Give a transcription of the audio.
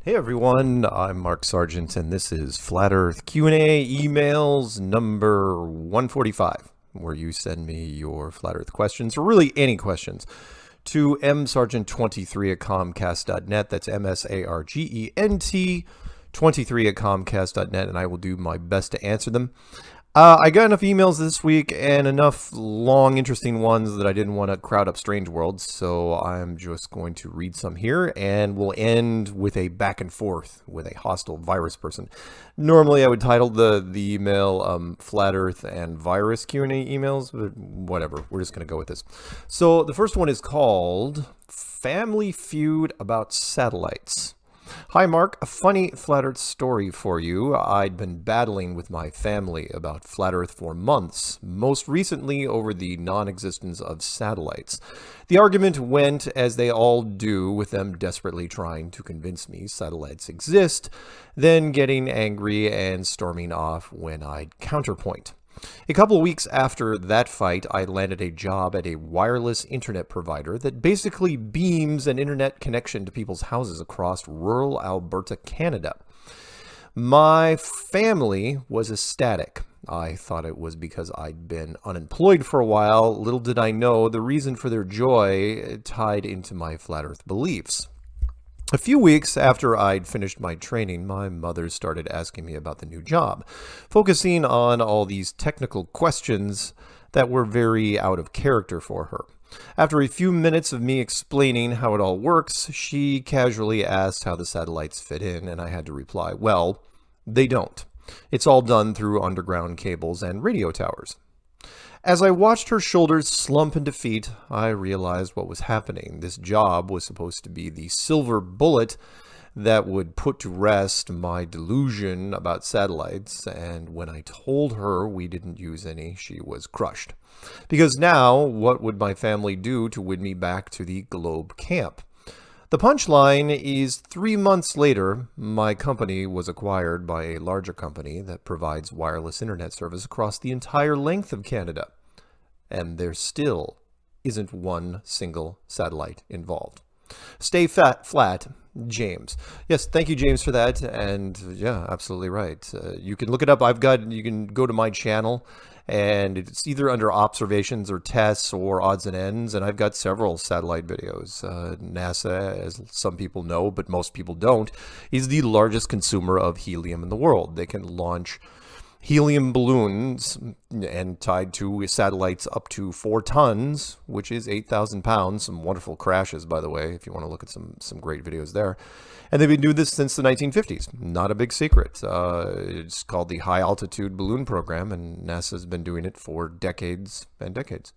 Hey everyone, I'm Mark Sargent, and this is Flat Earth Q&A emails number 145, where you send me your Flat Earth questions, or really any questions, to msargent23 at comcast.net. That's MSARGENT 23 at comcast.net, and I will do my best to answer them. I got enough emails this week and enough long, interesting ones that I didn't want to crowd up Strange Worlds, so I'm just going to read some here, and we'll end with a back and forth with a hostile virus person. Normally, I would title the email Flat Earth and Virus Q&A emails, but whatever. We're just going to go with this. So the first one is called Family Feud About Satellites. Hi Mark, a funny Flat Earth story for you. I'd been battling with my family about Flat Earth for months, most recently over the non-existence of satellites. The argument went as they all do, with them desperately trying to convince me satellites exist, then getting angry and storming off when I'd counterpoint. A couple of weeks after that fight, I landed a job at a wireless internet provider that basically beams an internet connection to people's houses across rural Alberta, Canada. My family was ecstatic. I thought it was because I'd been unemployed for a while. Little did I know the reason for their joy tied into my flat earth beliefs. A few weeks after I'd finished my training, my mother started asking me about the new job, focusing on all these technical questions that were very out of character for her. After a few minutes of me explaining how it all works, she casually asked how the satellites fit in, and I had to reply, well, they don't. It's all done through underground cables and radio towers. As I watched her shoulders slump in defeat, I realized what was happening. This job was supposed to be the silver bullet that would put to rest my delusion about satellites, and when I told her we didn't use any, she was crushed. Because now, what would my family do to win me back to the Globe camp? The punchline is 3 months later, my company was acquired by a larger company that provides wireless internet service across the entire length of Canada. And there still isn't one single satellite involved. Stay flat, James. Yes, thank you, James, for that. And yeah, absolutely right. You can look it up. You can go to my channel, and it's either under observations or tests or odds and ends. And I've got several satellite videos. NASA, as some people know, but most people don't, is the largest consumer of helium in the world. They can launch helium balloons and tied to satellites up to 4 tons, which is 8,000 pounds. Some wonderful crashes, by the way, if you want to look at some great videos there. And they've been doing this since the 1950s. Not a big secret. It's called the High Altitude Balloon Program, and NASA's been doing it for decades and decades.